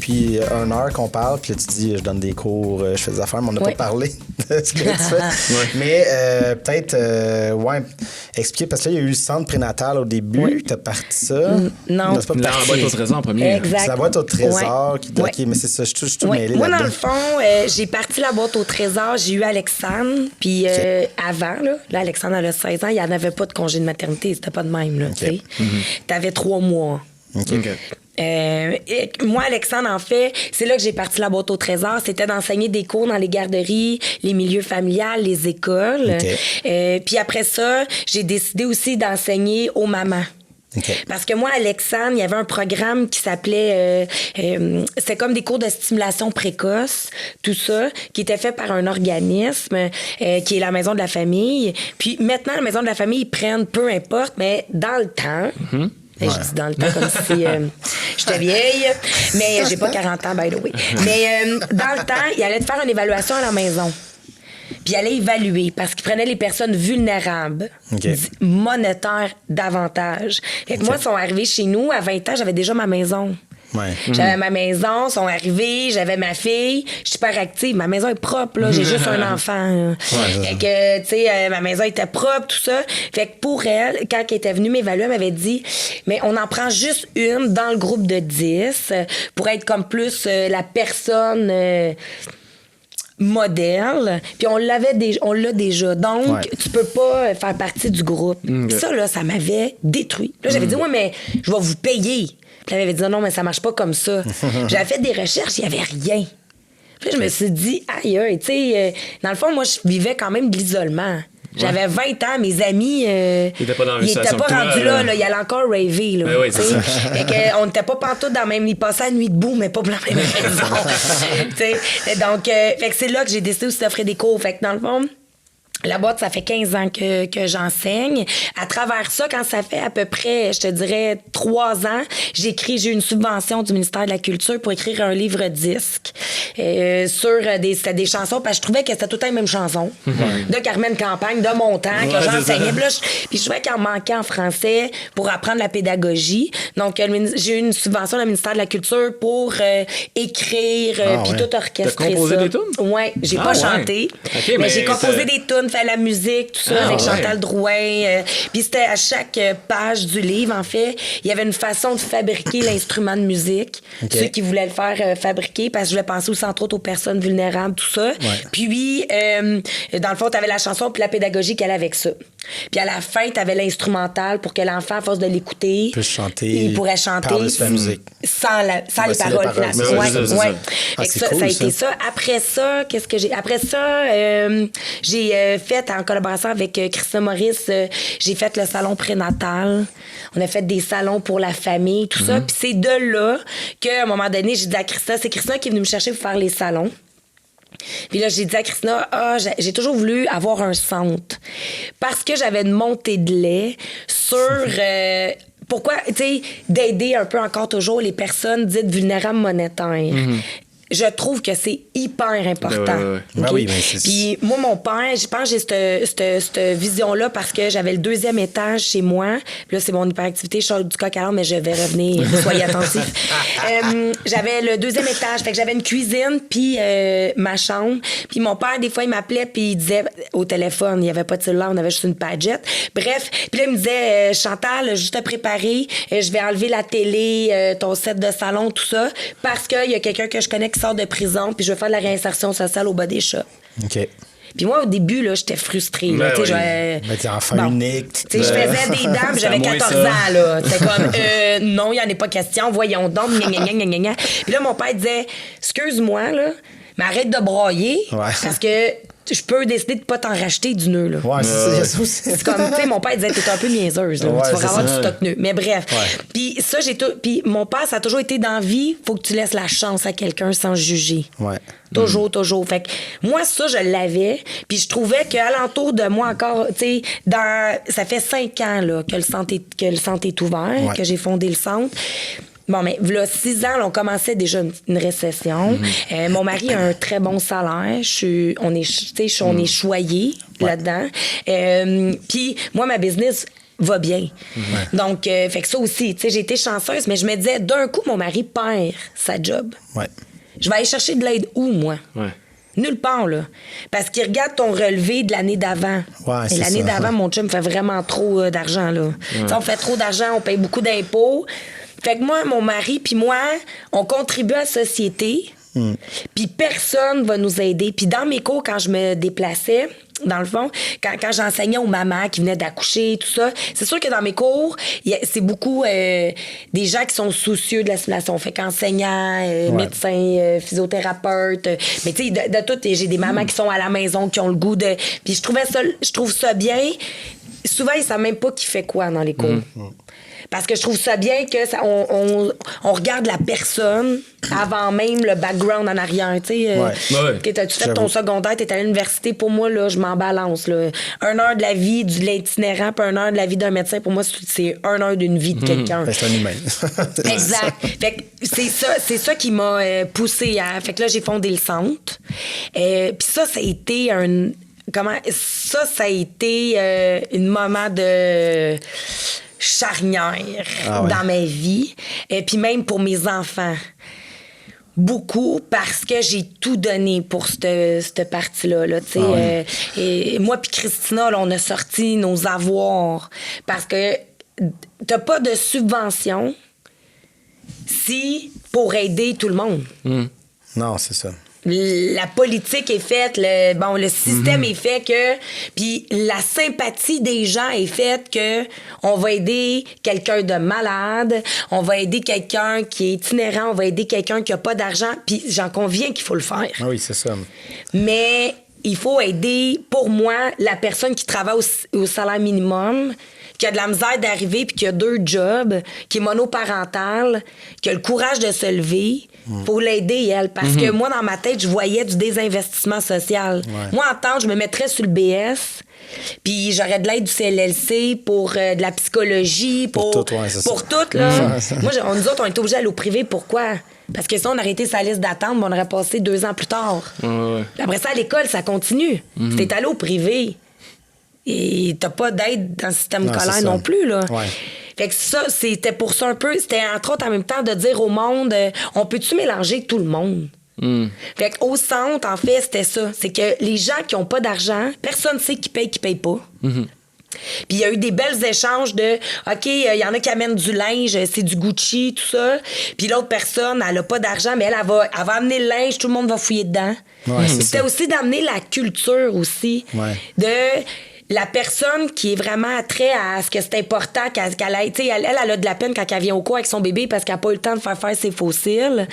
depuis 1 heure qu'on parle, puis là, tu dis, je donne des cours, je fais des affaires, mais on n'a pas parlé de ce que tu fais. Mais peut-être, expliquer, parce que là, il y a eu le centre prénatal au début, tu as parti ça. Non. C'est pas La boîte au trésor en premier. Exact. C'est la boîte au trésor qui OK, mais c'est ça, je suis tout mêlé Moi, là-dedans. dans le fond, j'ai parti la boîte au trésor, j'ai eu Alexandre, puis avant, là, Alexandre, elle a 16 ans, il n'y en avait pas de congé de maternité, c'était pas de même, là, tu sais. T'avais 3 mois. Moi, Alexandre, en fait, c'est là que j'ai parti la boîte au trésor. C'était d'enseigner des cours dans les garderies, les milieux familiales, les écoles. Puis après ça, j'ai décidé aussi d'enseigner aux mamans. Parce que moi, Alexandre, il y avait un programme qui s'appelait... c'était comme des cours de stimulation précoce, tout ça, qui était fait par un organisme qui est la Maison de la famille. Puis maintenant, la Maison de la famille, ils prennent peu importe, mais dans le temps... Je dis dans le temps comme si j'étais vieille, mais j'ai pas 40 ans, by the way. Mais dans le temps, il allait te faire une évaluation à la maison. Puis il allait évaluer parce qu'il prenait les personnes vulnérables, monétaires davantage. Fait que moi, ils sont arrivés chez nous, à 20 ans, j'avais déjà ma maison. J'avais ma maison, sont arrivés, j'avais ma fille, je suis super active. Ma maison est propre, là, j'ai juste un enfant. Fait que, tu sais, ma maison était propre, tout ça. Fait que pour elle, quand elle était venue m'évaluer, elle m'avait dit, mais on en prend juste une dans le groupe de 10 pour être comme plus la personne... modèle, puis on l'a déjà. Donc, tu peux pas faire partie du groupe. Ça, là, ça m'avait détruit. Là, j'avais dit, mais je vais vous payer. Puis elle m'avait dit, non, mais ça marche pas comme ça. J'avais fait des recherches, il y avait rien. Puis là, je me suis dit, aïe, tu sais, dans le fond, moi, je vivais quand même de l'isolement. J'avais 20 ans, mes amis, ils étaient pas rendus là, ils allaient encore raver. Là, fait que, on n'était pas pantoute dans la même... Ils passaient la nuit debout, mais pas pour la même raison. Donc, fait que c'est là que j'ai décidé aussi d'offrir des cours. Fait que dans le fond... La boîte, ça fait 15 ans que j'enseigne. À travers ça, quand ça fait à peu près, je te dirais, 3 ans, j'ai eu une subvention du ministère de la Culture pour écrire un livre-disque sur des chansons, parce que je trouvais que c'était tout le temps les mêmes chansons. De Carmen Campagne, de mon temps, que j'enseignais. Puis je trouvais qu'il en manquait en français pour apprendre la pédagogie. Donc, j'ai eu une subvention du ministère de la Culture pour écrire, puis tout orchestrer ça. T'as composé des tunes? Oui, j'ai pas chanté, mais j'ai composé des tunes, fait la musique, tout ça, avec Chantal Drouin. Puis c'était à chaque page du livre, en fait, il y avait une façon de fabriquer l'instrument de musique. Ceux qui voulaient le faire fabriquer, parce que je voulais penser aussi, entre autres, aux personnes vulnérables, tout ça. Puis, dans le fond, t'avais la chanson puis la pédagogie qu'elle avait avec ça. Puis à la fin, t'avais l'instrumental pour que l'enfant, à force de l'écouter, il pourrait chanter par-dessus la musique. sans les paroles. Ça a été ça. Après ça, qu'est-ce que j'ai... Après ça, j'ai fait, en collaboration avec Christina Maurice, j'ai fait le salon prénatal. On a fait des salons pour la famille, tout ça. Puis c'est de là qu'à un moment donné, j'ai dit à Christina, c'est Christina qui est venue me chercher pour faire les salons. Puis là, j'ai dit à Christina, j'ai toujours voulu avoir un centre parce que j'avais une montée de lait sur... pourquoi, tu sais, d'aider un peu encore toujours les personnes dites vulnérables monétaires. Je trouve que c'est hyper important. Puis moi, mon père, je pense que j'ai cette vision-là parce que j'avais le 2e étage chez moi. Puis là, c'est mon hyperactivité. Je sors du coq à l'âne, mais je vais revenir. Soyez attentifs. J'avais le 2e étage. Fait que j'avais une cuisine puis ma chambre. Puis mon père, des fois, il m'appelait puis il disait au téléphone, il n'y avait pas de cellulaire, on avait juste une pagette. Bref. Puis là, il me disait, Chantal, juste te préparer. Je vais enlever la télé, ton set de salon, tout ça. Parce qu'il y a quelqu'un que je connais qui sort de prison, puis je vais faire de la réinsertion sociale au Body Shop. Puis moi, au début, là, j'étais frustrée. T'es enfant unique. Je faisais des dents, puis j'avais 14 ans. Là. C'était comme, non, il n'y en a pas question, voyons donc. Puis là, mon père disait, excuse-moi, là, mais arrête de broyer, parce que je peux décider de pas t'en racheter du nœud. Là. C'est comme, tu sais, mon père disait, t'es un peu niaiseuse. Là. Tu vas avoir du stock nœud. Mais bref. Puis ça, Puis mon père, ça a toujours été dans la vie, faut que tu laisses la chance à quelqu'un sans juger. Toujours. Fait que moi, ça, je l'avais. Puis je trouvais qu'alentour de moi encore, tu sais, ça fait 5 ans là, que le centre est ouvert, que j'ai fondé le centre. Bon, mais là, 6 ans, là, on commençait déjà une récession. Mon mari a un très bon salaire. On est choyés là-dedans. Puis moi, ma business va bien. Donc, fait que ça aussi, tu sais, j'ai été chanceuse, mais je me disais, d'un coup, mon mari perd sa job. Ouais. Je vais aller chercher de l'aide où, moi? Ouais. Nulle part, là. Parce qu'il regarde ton relevé de l'année d'avant. Ouais, et l'année ça. d'avant, mon chum fait vraiment trop d'argent, là. Tu sais, on fait trop d'argent, on paye beaucoup d'impôts. Fait que moi, mon mari puis moi, on contribue à la société. Puis personne va nous aider. Puis dans mes cours, quand je me déplaçais, dans le fond, quand j'enseignais aux mamans qui venaient d'accoucher, tout ça, c'est sûr que dans mes cours, c'est beaucoup des gens qui sont soucieux de l'assimilation. Fait qu'enseignants, médecins, physiothérapeutes. Mais tu sais, de tout, j'ai des mamans qui sont à la maison, qui ont le goût de... Puis je trouve ça bien. Souvent, ils savent même pas qui fait quoi dans les cours. Parce que je trouve ça bien que on regarde la personne avant même le background en arrière. Tu sais, t'as-tu fait ton secondaire, t'es à l'université, pour moi, là, je m'en balance. Là. 1 heure de la vie de l'itinérant, puis 1 heure de la vie d'un médecin, pour moi, c'est 1 heure d'une vie de quelqu'un. C'est un humain. Exact. Fait que c'est ça qui m'a poussée à... Fait que là, j'ai fondé le centre. Puis ça a été un moment de charnière dans ma vie. Et puis même pour mes enfants. Beaucoup, parce que j'ai tout donné pour cette partie-là. Là, et moi puis Christina, là, on a sorti nos avoirs. Parce que t'as pas de subvention pour aider tout le monde. Non, c'est ça. La politique est faite, le système est fait que... Puis la sympathie des gens est faite que on va aider quelqu'un de malade, on va aider quelqu'un qui est itinérant, on va aider quelqu'un qui a pas d'argent, puis j'en conviens qu'il faut le faire. Ah oui, c'est ça. Mais il faut aider, pour moi, la personne qui travaille au salaire minimum, qui a de la misère d'arriver puis qui a 2 jobs, qui est monoparentale, qui a le courage de se lever... Faut l'aider, elle. Parce que moi, dans ma tête, je voyais du désinvestissement social. Moi, en temps, je me mettrais sur le BS, puis j'aurais de l'aide du CLLC pour de la psychologie, pour tout, là. Moi, nous autres, on est obligés d'aller au privé. Pourquoi? Parce que si on arrêtait sa liste d'attente, on aurait passé 2 ans plus tard. Après ça, à l'école, ça continue. Si t'es allé au privé, et t'as pas d'aide dans le système scolaire non plus, là. Fait que ça, c'était pour ça un peu. C'était entre autres en même temps de dire au monde, on peut-tu mélanger tout le monde? Fait qu'au centre, en fait, c'était ça. C'est que les gens qui ont pas d'argent, personne ne sait qui paye pas. Puis il y a eu des belles échanges de OK, il y en a qui amènent du linge, c'est du Gucci, tout ça. Puis l'autre personne, elle a pas d'argent, mais elle va amener le linge, tout le monde va fouiller dedans. C'était aussi d'amener la culture aussi. De... La personne qui est vraiment attrait à ce que c'est important qu'elle ait... Tu sais, elle a de la peine quand elle vient au cours avec son bébé parce qu'elle n'a pas eu le temps de faire ses fossiles.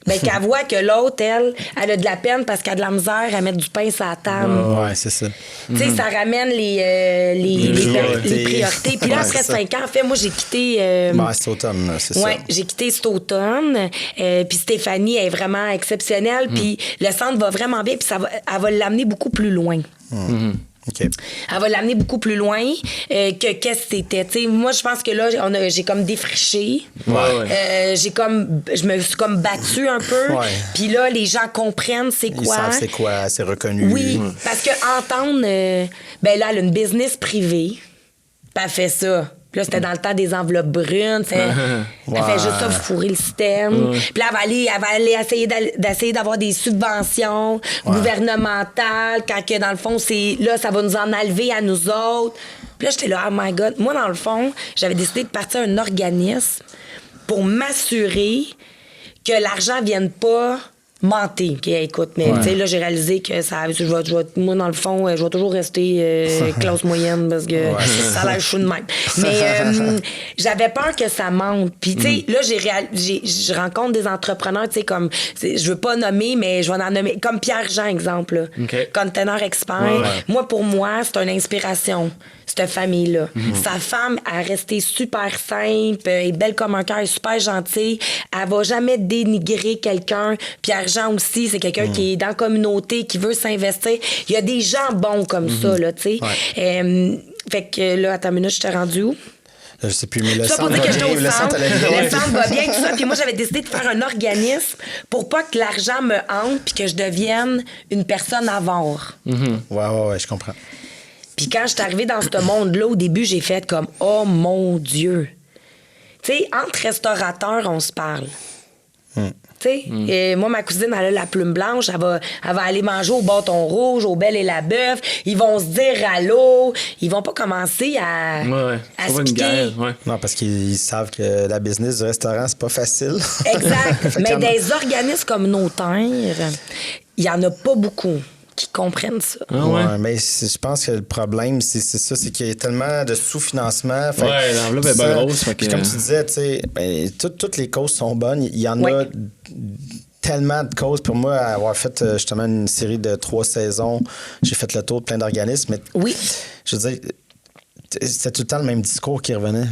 Bien, qu'elle voit que l'autre, elle a de la peine parce qu'elle a de la misère à mettre du pain sur la table. Ouais, c'est ça. Tu sais, ça ramène les priorités. Puis là, après 5 ans, en fait, moi, j'ai quitté... cet automne, c'est ça. Oui, j'ai quitté cet automne. Puis Stéphanie est vraiment exceptionnelle. Puis le centre va vraiment bien. Puis elle va l'amener beaucoup plus loin. Okay. Elle va l'amener beaucoup plus loin que qu'est-ce que c'était. T'sais, moi, je pense que là, j'ai comme défriché. Je me suis comme battue un peu. Puis là, les gens comprennent c'est quoi. Ils savent c'est quoi, c'est reconnu. Oui, parce que entendre... là, elle a une business privée. Puis elle fait ça. Puis là, c'était dans le temps des enveloppes brunes. Elle fait juste ça, fourrer le système. Puis là, elle va aller essayer d'avoir des subventions gouvernementales quand que, dans le fond, là, ça va nous en enlever à nous autres. Puis là, j'étais là, oh my God. Moi, dans le fond, j'avais décidé de partir à un organisme pour m'assurer que l'argent ne vienne pas... mentir. OK, écoute, mais tu sais, là, j'ai réalisé que moi, dans le fond, je vais toujours rester classe moyenne parce que ça a l'air chou de même. Mais j'avais peur que ça mente. Puis, tu sais, là, je rencontre des entrepreneurs, tu sais, comme, je veux pas nommer, mais je vais en nommer, comme Pierre-Jean, exemple, là, Container Expert. Moi, pour moi, c'est une inspiration, cette famille-là. Sa femme a resté super simple, est belle comme un cœur, est super gentille. Elle va jamais dénigrer quelqu'un. Pierre-Jean aussi, c'est quelqu'un qui est dans la communauté, qui veut s'investir. Il y a des gens bons comme ça, là, tu sais. Fait que là, à ta minute, je t'ai rendu où? Je sais plus, mais le ça centre pour dire que j'étais au le centre. Le centre va bien, tout ça. Puis moi, j'avais décidé de faire un organisme pour pas que l'argent me hante puis que je devienne une personne avare. Ouais, je comprends. Puis quand je suis arrivée dans ce monde-là, au début, j'ai fait comme « Oh mon Dieu! » Tu sais, entre restaurateurs, on se parle. Tu sais, moi, ma cousine, elle a la plume blanche, elle va aller manger au bâton rouge, au Belle et la Bœuf. Ils vont se dire allô. Ils vont pas commencer à se piquer. Non, parce qu'ils savent que la business du restaurant, c'est pas facile. Exact. Mais des organismes communautaires, il y en a pas beaucoup qui comprennent ça. Mais je pense que le problème, c'est ça, c'est qu'il y a tellement de sous-financement. L'enveloppe est bien grosse. Puis comme tu disais, tu sais, toutes les causes sont bonnes. Il y en a tellement de causes. Pour moi, avoir fait justement une série de 3 saisons, j'ai fait le tour de plein d'organismes. Mais je veux dire, c'était tout le temps le même discours qui revenait.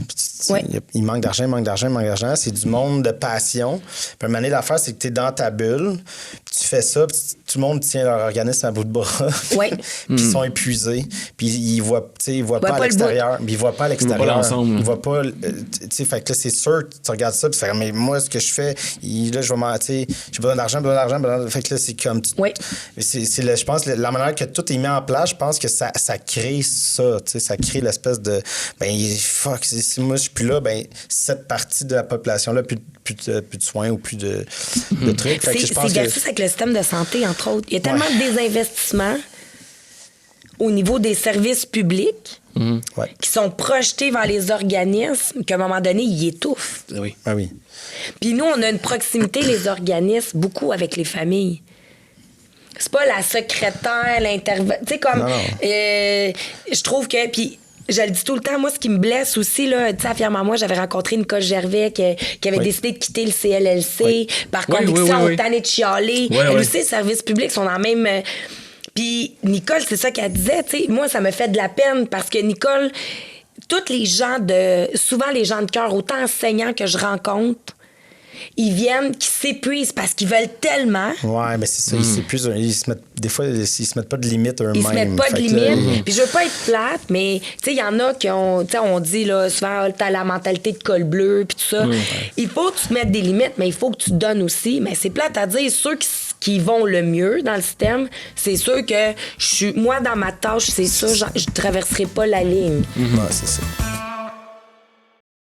Il manque d'argent, il manque d'argent, il manque d'argent. C'est du monde de passion. Puis une manière d'affaire, c'est que tu es dans ta bulle, puis tu fais ça, puis tout le monde tient leur organisme à bout de bras. Puis ils sont épuisés. Puis ils voient pas à l'extérieur. Puis ils voient pas à l'extérieur. Ils voient pas l'ensemble. Ils voient pas... fait que là, c'est sûr, tu regardes ça, puis tu fais, mais moi, ce que je fais, là, je vais mentir. J'ai besoin d'argent. Fait que là, c'est comme... je pense, la manière que tout est mis en place, je pense que ça crée ça. Ça crée l'espèce de... fuck, si moi, je suis plus là, cette partie de la population-là, plus de soins ou plus de trucs. C'est versus avec le système de santé, entre autres. Il y a tellement de désinvestissements au niveau des services publics qui sont projetés vers les organismes qu'à un moment donné, ils étouffent. Oui. Ah oui. Puis nous, on a une proximité, les organismes, beaucoup avec les familles. C'est pas la secrétaire, l'intervenant. Tu sais, comme... je trouve que... Puis je le dis tout le temps, moi, ce qui me blesse aussi, là, tu sais, affirme moi, j'avais rencontré Nicole Gervais qui avait décidé de quitter le CLLC par conviction, au tanné de chialer. Elle aussi, les services publics sont dans le même... Puis Nicole, c'est ça qu'elle disait, tu sais, moi, ça me fait de la peine parce que Nicole, tous les gens souvent les gens de cœur, autant enseignants que je rencontre, ils viennent, qui s'épuisent parce qu'ils veulent tellement. Ouais, mais c'est ça, ils s'épuisent. Des fois, ils se mettent pas de limite eux-mêmes. Ils se mettent pas de limite. Puis je veux pas être plate, mais tu sais, il y en a qui ont, tu sais, on dit là, souvent, t'as la mentalité de col bleu, puis tout ça. Il faut que tu te mettes des limites, mais il faut que tu te donnes aussi. Mais c'est plate à dire, ceux qui vont le mieux dans le système, c'est sûr que moi, dans ma tâche, c'est ça, je traverserai pas la ligne. Ouais, c'est ça.